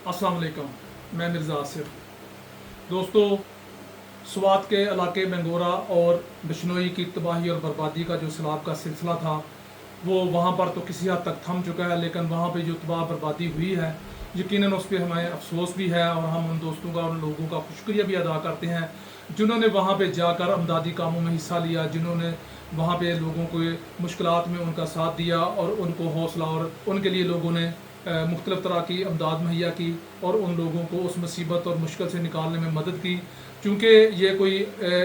अस्सलाम वालेकुम, मैं मिर्ज़ा आसिफ। दोस्तों, स्वात के इलाके मंगोरा और बिश्नोई की तबाही और बर्बादी का जो सैलाब का सिलसिला था वो वहाँ पर तो किसी हद तक थम चुका है, लेकिन वहाँ पे जो तबाह बर्बादी हुई है यकीनन उस पर हमें अफसोस भी है और हम उन दोस्तों का, उन लोगों का शुक्रिया भी अदा करते हैं जिन्होंने वहाँ पे जाकर अमदादी कामों में हिस्सा लिया, जिन्होंने वहाँ पे लोगों को मुश्किलात में उनका साथ दिया और उनको हौसला, और उनके लिए लोगों ने मुख्तलिफ़ तरह की अमदाद मुहैया की और उन लोगों को उस मुसीबत और मुश्किल से निकालने में मदद की। चूँकि ये कोई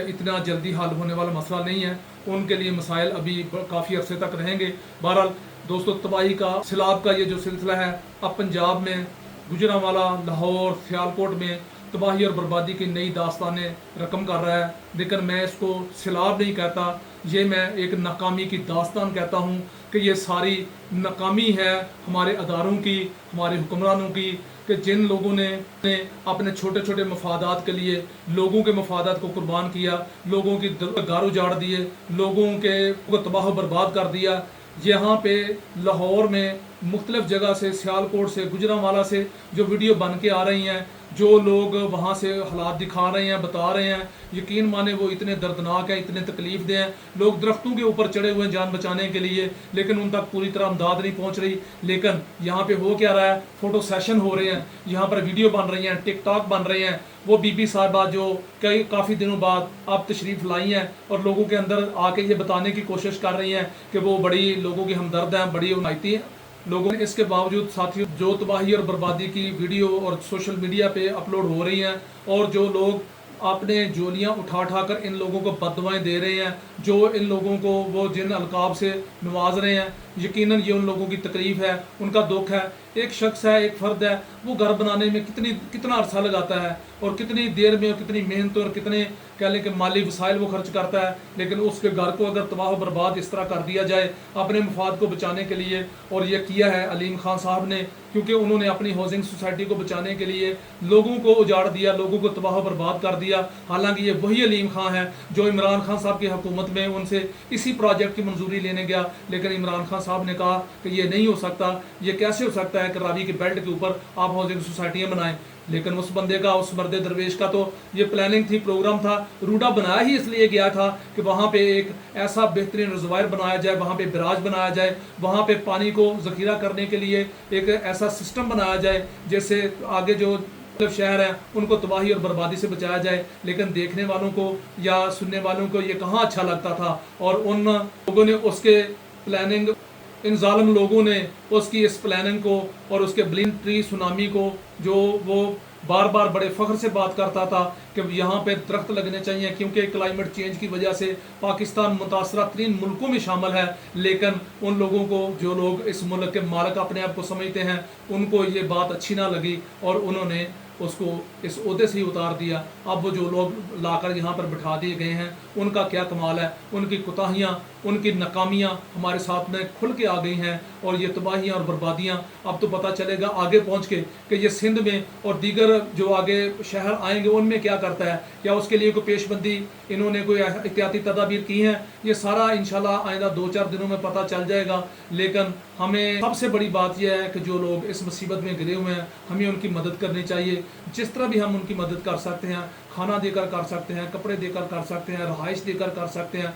इतना जल्दी हल होने वाला मसला नहीं है, उनके लिए मसाइल अभी काफ़ी अरसे तक रहेंगे। बहरहाल दोस्तों, तबाही का सैलाब का ये जो सिलसिला है अब पंजाब में गुजरांवाला, लाहौर, सियालकोट में तबाही और बर्बादी की नई दास्तानें रकम कर रहा है, लेकिन मैं इसको सैलाब नहीं कहता, ये मैं एक नाकामी की दास्तान कहता हूँ कि ये सारी नाकामी है हमारे अदारों की, हमारे हुक्मरानों की, कि जिन लोगों ने अपने छोटे छोटे मफादात के लिए लोगों के मफादात को कुर्बान किया, लोगों की घर उजाड़ दिए, लोगों को तबाह बर्बाद कर दिया। यहाँ पे लाहौर में मुख्तलिफ़ जगह से, सियालकोट से, गुजरांवाला से जो वीडियो बन के आ रही हैं, जो लोग वहाँ से हालात दिखा रहे हैं, बता रहे हैं, यकीन माने वो इतने दर्दनाक हैं, इतने तकलीफ दे हैं। लोग दरख्तों के ऊपर चढ़े हुए हैं जान बचाने के लिए, लेकिन उन तक पूरी तरह इमदाद नहीं पहुँच रही। लेकिन यहाँ पे हो क्या रहा है, फ़ोटो सेशन हो रहे हैं, यहाँ पर वीडियो बन रही हैं, टिकटॉक बन रहे हैं। वो बीबी साहबा जो काफ़ी दिनों बाद अब तशरीफ़ लाई हैं और लोगों के अंदर आके ये बताने की कोशिश कर रही हैं कि वो बड़ी लोगों की हमदर्द हैं, बड़ी उनायती हैं लोगों ने। इसके बावजूद साथियों, जो तबाही और बर्बादी की वीडियो और सोशल मीडिया पे अपलोड हो रही हैं और जो लोग अपने जोलियां उठा उठा कर इन लोगों को बददुआएं दे रहे हैं, जो इन लोगों को वो जिन अलकाब से नवाज रहे हैं, यकीनन ये उन लोगों की तकलीफ़ है, उनका दुख है। एक शख्स है, एक फ़र्द है, वो घर बनाने में कितना अरसा लगाता है और कितनी देर में और कितनी मेहनत और कितने कह लें कि माली वसाइल वो खर्च करता है, लेकिन उसके घर को अगर तबाह बर्बाद इस तरह कर दिया जाए अपने मफाद को बचाने के लिए, और ये किया है अलीम खान साहब ने, क्योंकि उन्होंने अपनी हाउसिंग सोसाइटी को बचाने के लिए लोगों को उजाड़ दिया, लोगों को तबाह बर्बाद कर दिया। हालांकि ये वही अलीम खान है जो इमरान खान साहब की हुकूमत में उनसे इसी प्रोजेक्ट की मंजूरी लेने गया, लेकिन इमरान खान साहब ने कहा कि ये नहीं हो सकता, ये कैसे हो सकता है कि रावी के बेल्ट के ऊपर आप हाउसिंग सोसाइटियाँ बनाएं। लेकिन उस बंदे का, उस मर्द दरवेश का तो ये प्लानिंग थी, प्रोग्राम था। रूडा बनाया ही इसलिए गया था कि वहाँ पे एक ऐसा बेहतरीन रिजर्वायर बनाया जाए, वहाँ पे बराज बनाया जाए, वहाँ पे पानी को ज़ख़ीरा करने के लिए एक ऐसा सिस्टम बनाया जाए जिससे आगे जो शहर हैं उनको तबाही और बर्बादी से बचाया जाए। लेकिन देखने वालों को या सुनने वालों को ये कहाँ अच्छा लगता था, और उन लोगों ने उसके प्लानिंग, इन जालिम लोगों ने उसकी इस प्लानिंग को और उसके ब्लिन ट्री सुनामी को, जो वो बार बार बड़े फ़ख्र से बात करता था कि यहाँ पे दरख्त लगने चाहिए क्योंकि क्लाइमेट चेंज की वजह से पाकिस्तान मुतासरा तरीन मुल्कों में शामिल है, लेकिन उन लोगों को, जो लोग इस मुल्क के मालिक अपने आप को समझते हैं, उनको ये बात अच्छी ना लगी और उन्होंने उसको इस ओहदे से ही उतार दिया। अब वो जो लोग लाकर यहाँ पर बिठा दिए गए हैं, उनका क्या कमाल है, उनकी कोताहियाँ, उनकी नाकामियाँ हमारे साथ में खुल के आ गई हैं, और ये तबाहियाँ और बर्बादियाँ अब तो पता चलेगा आगे पहुँच के कि ये सिंध में और दीगर जो आगे शहर आएंगे उनमें क्या करता है, क्या उसके लिए कोई पेशबंदी, इन्होंने कोई एहतियाती तदाबीर की हैं। ये सारा इंशाल्लाह आइंदा 2-4 दिनों में पता चल जाएगा। लेकिन हमें सबसे बड़ी बात यह है कि जो लोग इस मुसीबत में घिरे हुए हैं, हमें उनकी मदद करनी चाहिए। जिस तरह भी हम उनकी मदद कर सकते हैं, खाना देकर कर सकते हैं, कपड़े देकर कर सकते हैं, रहाइश देकर कर सकते हैं,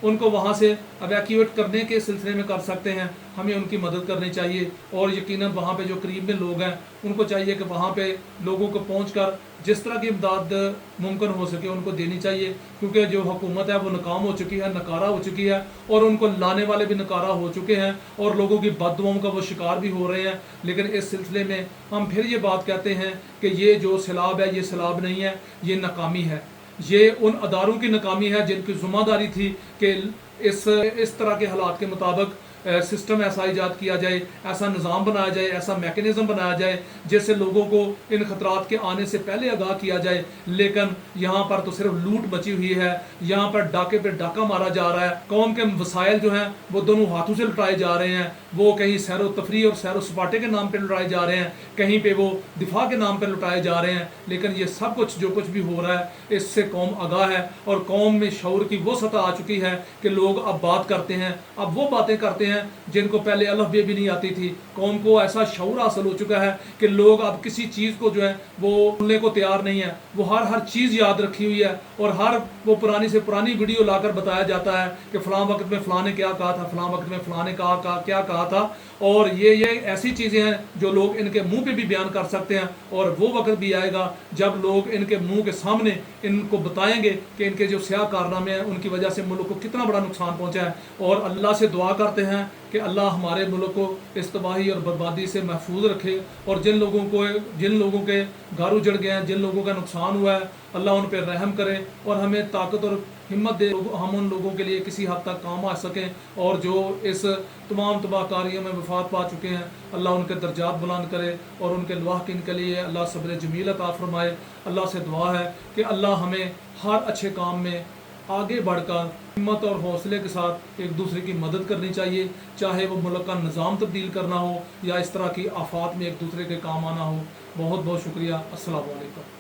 उनको वहाँ से एवैक्यूएट करने के सिलसिले में कर सकते हैं, हमें उनकी मदद करनी चाहिए। और यकीनन वहाँ पे जो करीब में लोग हैं उनको चाहिए कि वहाँ पे लोगों को पहुँचकर जिस तरह की इमदाद मुमकिन हो सके उनको देनी चाहिए, क्योंकि जो हुकूमत है वो नाकाम हो चुकी है, नकारा हो चुकी है, और उनको लाने वाले भी नकारा हो चुके हैं और लोगों की बददुआओं का वो शिकार भी हो रहे हैं। लेकिन इस सिलसिले में हम फिर ये बात कहते हैं कि ये जो सैलाब है, ये सैलाब नहीं है, ये नाकामी है। ये उन अदारों की नाकामी है जिनकी ज़िम्मेदारी थी कि इस तरह के हालात के मुताबिक सिस्टम ऐसा ईजाद किया जाए, ऐसा निज़ाम बनाया जाए, ऐसा मैकेनिज़्म बनाया जाए जिससे लोगों को इन खतरात के आने से पहले आगाह किया जाए। लेकिन यहाँ पर तो सिर्फ लूट मची हुई है, यहाँ पर डाके पे डाका मारा जा रहा है, कौम के वसाइल जो हैं वो दोनों हाथों से लुटाए जा रहे हैं, वो कहीं सैर व तफरी और सैर सपाटे के नाम पर लुटाए जा रहे हैं, कहीं पे वो दिफा के नाम पर लुटाए जा रहे हैं। लेकिन ये सब कुछ जो कुछ भी हो रहा है, इससे कौम आगाह है और कौम में शऊर की वो सतह आ चुकी है कि लोग अब बात करते हैं, अब वो बातें करते हैं हैं जिनको पहले अलफ बे भी नहीं आती थी। कौम को ऐसा शऊर हासिल हो चुका है कि लोग अब किसी चीज़ को जो है वो सुनने को तैयार नहीं है, वो हर चीज़ याद रखी हुई है और हर वो पुरानी से पुरानी वीडियो लाकर बताया जाता है कि फ़लाँ वक्त में फ़लाँ ने क्या कहा था, फ़लाँ वक्त में फ़लाँ ने क्या कहा था। और ये ऐसी चीज़ें हैं जो लोग इनके मुंह पे भी बयान कर सकते हैं, और वो वक्त भी आएगा जब लोग इनके मुंह के सामने इनको बताएंगे कि इनके जो स्याह कारनामे हैं उनकी वजह से मुल्क को कितना बड़ा नुकसान पहुंचा है। और अल्लाह से दुआ करते हैं कि अल्लाह हमारे मुल्क को इस तबाही और बर्बादी से महफूज रखे, और जिन लोगों के घर उजड़ गए हैं, जिन लोगों का नुकसान हुआ है, अल्लाह उन पर रहम करे और हमें ताकत और हिम्मत दे, हम उन लोगों के लिए किसी हद तक काम आ सकें, और जो इस तमाम तबाहकारियों में वफात पा चुके हैं अल्लाह उनके दर्जात बुलंद करे और उनके लवाहिकीन के लिए अल्लाह सब्र जमील अता फरमाए। अल्लाह से दुआ है कि अल्लाह हमें हर अच्छे काम में आगे बढ़कर हिम्मत और हौसले के साथ एक दूसरे की मदद करनी चाहिए, चाहे वो मुल्क का निज़ाम तब्दील करना हो या इस तरह की आफात में एक दूसरे के काम आना हो। बहुत बहुत शुक्रिया। अस्सलाम वालेकुम।